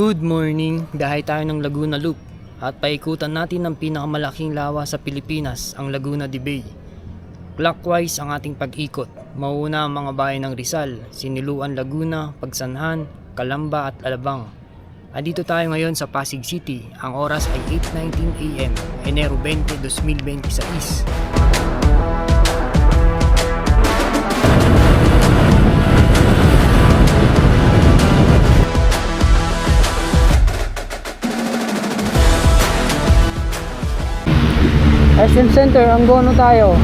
Good morning! Dahay tayo ng Laguna Loop at paikutan natin ang pinakamalaking lawa sa Pilipinas, ang Laguna de Bay. Clockwise ang ating pag-ikot. Mauuna ang mga bayan ng Rizal, Siniluan, Laguna, Pagsanhan, Calamba at Alabang. Andito tayo ngayon sa Pasig City. Ang oras ay 8:19 AM, Enero 20, 2026. SM Center, Angono tayo.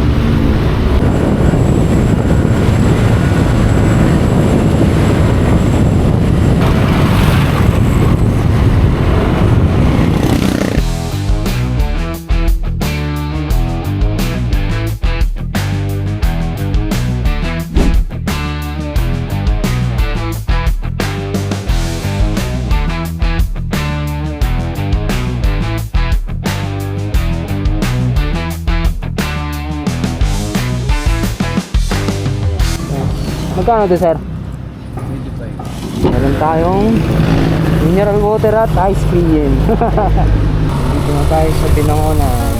Magkano to, sir? 25. Meron tayong mineral water at ice cream. Dito na tayo sa Binangonan.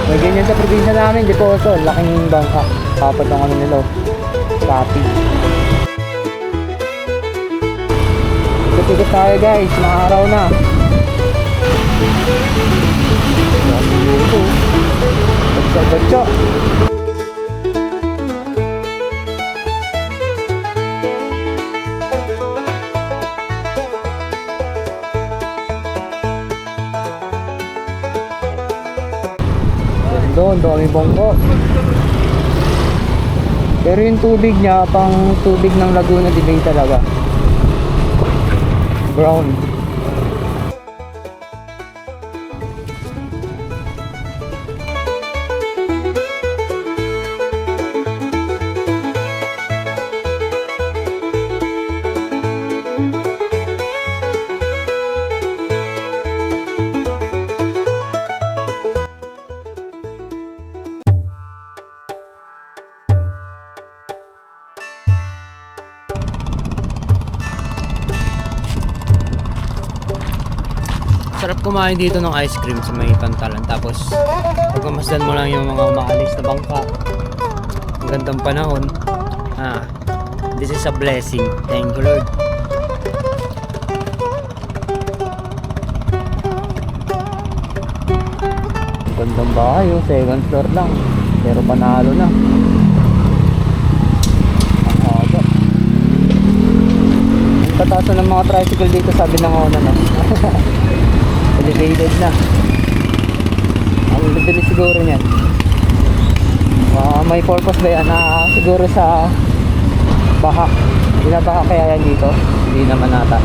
May ganyan sa probinsya namin, Deposo. Laking bangka. Kapag ang ano nila, Papi. Ikot-ikot tayo, guys. Mga araw na. Batsa-batsa. Doon kami bongko. Pero yung tubig niya, pang tubig ng Laguna de Bay talaga. Brown. Sarap kumain dito ng ice cream sa may Pantalan. Tapos pagkamasdan mo lang yung mga umaalis na bangka. Ang gandang panahon. This is a blessing. Thank you, Lord. Gandang bahay, second floor lang. Pero panalo na. Ang haba. Ang tataas ng mga tricycle dito, sabi ng ona na. Elevated na. Ang bilis siguro niyan. May purpose ba yan? Siguro sa baha. Binabaha kaya yan dito? Hindi naman nata.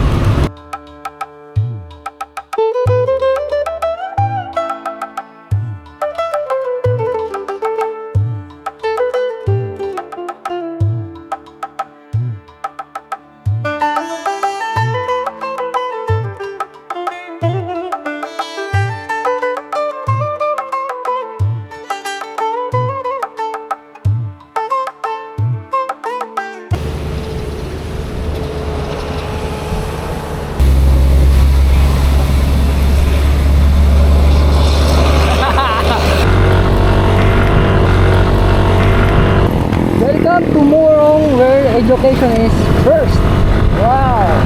Welcome to Morong, where education is first. Wow!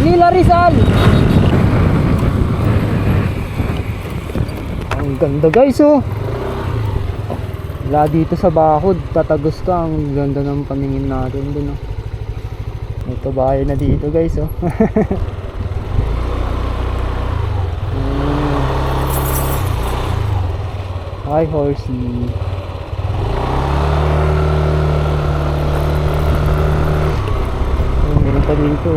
Lila Rizal. Ang ganda, guys, oh. Wala dito sa bakod, tatagos ka. Ang ganda ng paningin natin dun, oh. Ito bahay na dito, guys, oh. Hi, horsey. Meron pa dito.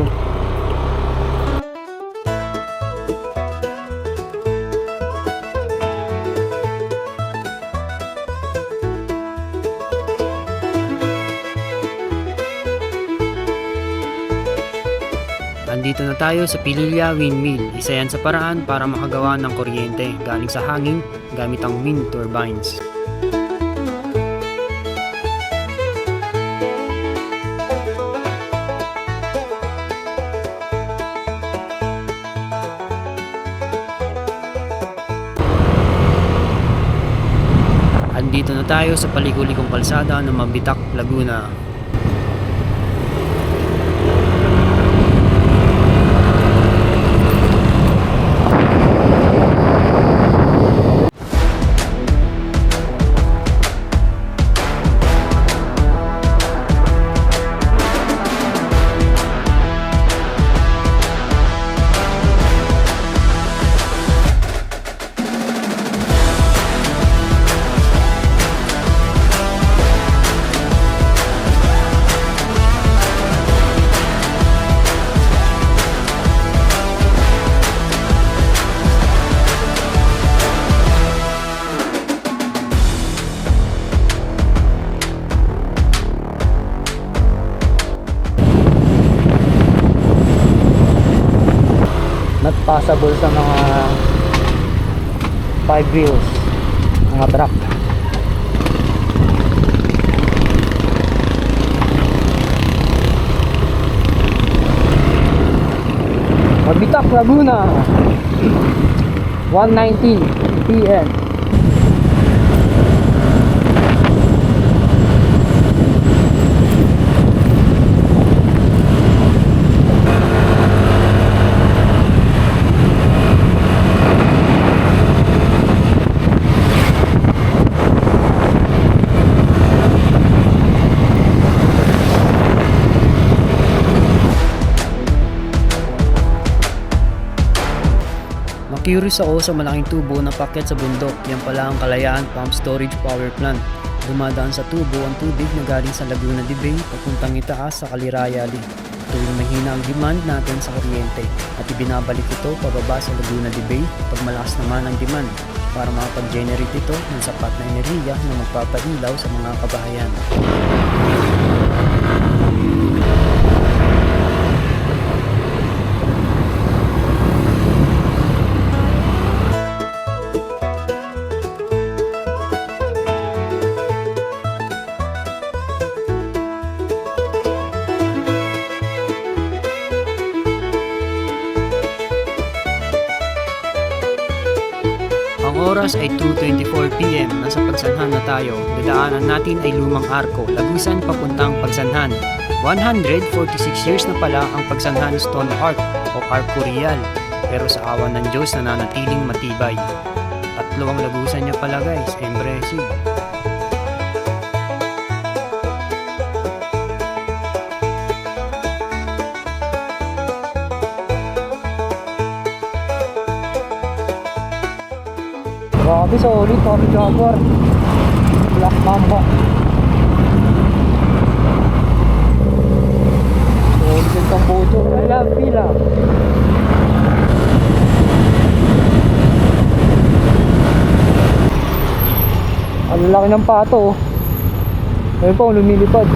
Andito na tayo sa Pililla Windmill. Isa yan sa paraan para makagawa ng kuryente galing sa hangin gamit ang wind turbines. Andito na tayo sa palikulikong kalsada ng Mabitak, Laguna. Not possible sa mga 5 wheels, mga truck. Mabitak, Laguna, 1:19 PM. Curious ako sa malaking tubo na packet sa bundok. Yan pala ang Kalayaan Pump Storage Power Plant. Dumadaan sa tubo ang tubig na galing sa Laguna de Bay papuntang itaas sa Calirayali. Tuwing mahina ang demand natin sa kuryente at ibinabalik ito pababa sa Laguna de Bay pag malakas naman ang demand para makapag-generate ito ng sapat na enerhiya na magpapailaw sa mga kabahayan. Ang oras ay 2:24 PM. Nasa Pagsanhan na tayo. Dadaanan natin ay Lumang Arko, Lagusan papuntang Pagsanhan. 146 years na pala ang Pagsanhan Stone Arc o Arco Real. Pero sa awan ng Diyos nananatiling matibay. 3 ang lagusan niya pala guys. Impressive. Grabe, solid, Tommy Jaguar, Black Mamba. Solid yung tambuto. Alam, pila. Ang laki ng pato. Ayun po, lumilipad.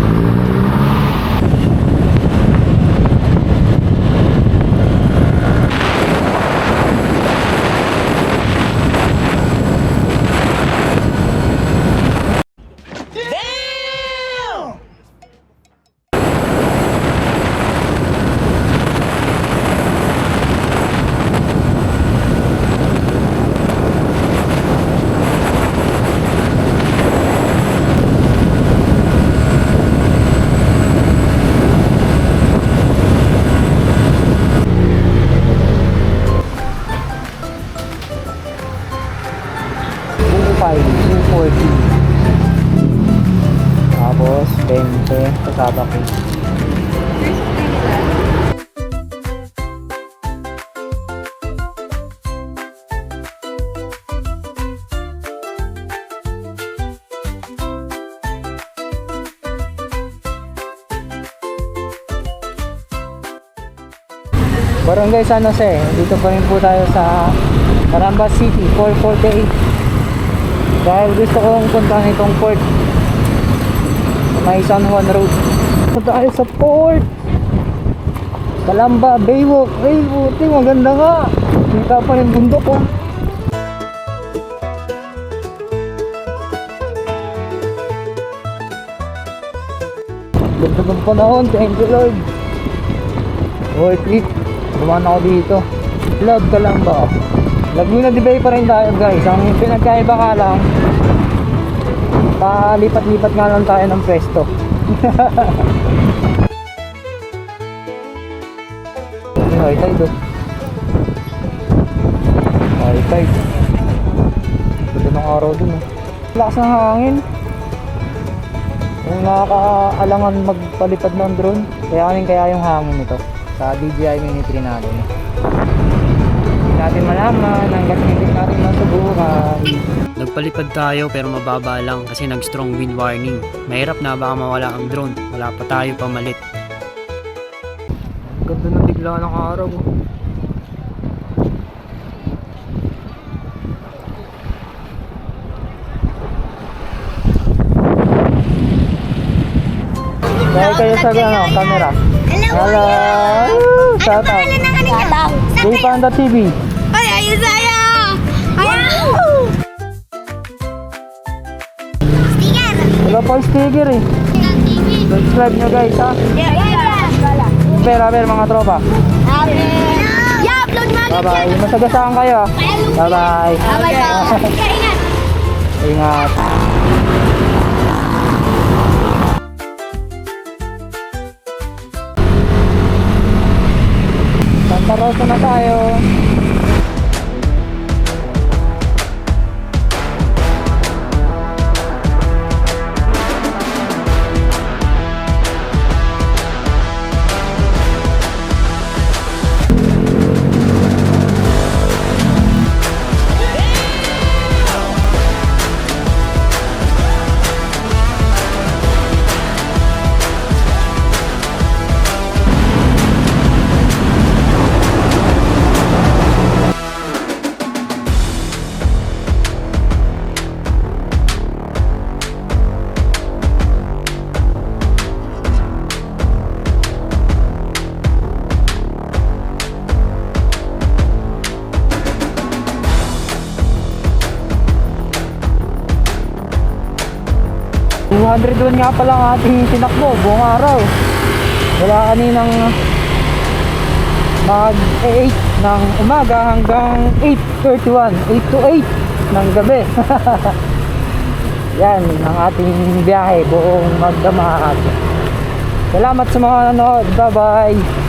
Tapos 20 kasama ko. Barangay San Jose, dito pa rin po tayo sa Caramba City, 448. Dahil gusto kong puntahan itong port, may San Juan Road. Punta tayo sa port. Calamba, Baywalk. Ay, buti, maganda nga. Kita pa yung bundok ko. Ganda ng panahon, thank you Lord. Hoy, click. Dumaan ako dito. Love Calamba. Laguna de Bay pa rin tayo guys. Ang pinagkaiba ka lang, palipat-lipat nga lang tayo ng pwesto. High tide oh. High tide. Ganda ng araw dun oh. Lakas ng hangin. Kung nakakaalangan magpalipad ng drone, kaya yung hangin nito sa DJI Mini 3 natin. Hindi natin malaman hanggang hindi natin masubukan. Nagpalipad tayo pero mababa lang kasi nag-strong wind warning. Mahirap na baka mawala ang drone. Wala pa tayo pamalit. Ganda ng bigla ng araw oh. Dahil kayo sa camera. Hello! Shout out! Jay Panda TV. Ay, ayun sa'yo! Ayaw! Sticker! Wala pa yung sticker eh. Subscribe nyo guys ha. Per mga tropa. Yeah, upload mo agad Bye bye. yan. Masagasaan kayo. Bye bye. Bye-bye. Ingat. Ingat. Santa Rosa na tayo. $201 nga pala ang ating tinakbo buong araw. Wala kaninang mag 8 ng umaga hanggang 8:31, 8 to 8 ng gabi. Yan ang ating biyahe buong magdamag. Salamat sa mga nanood. Bye bye.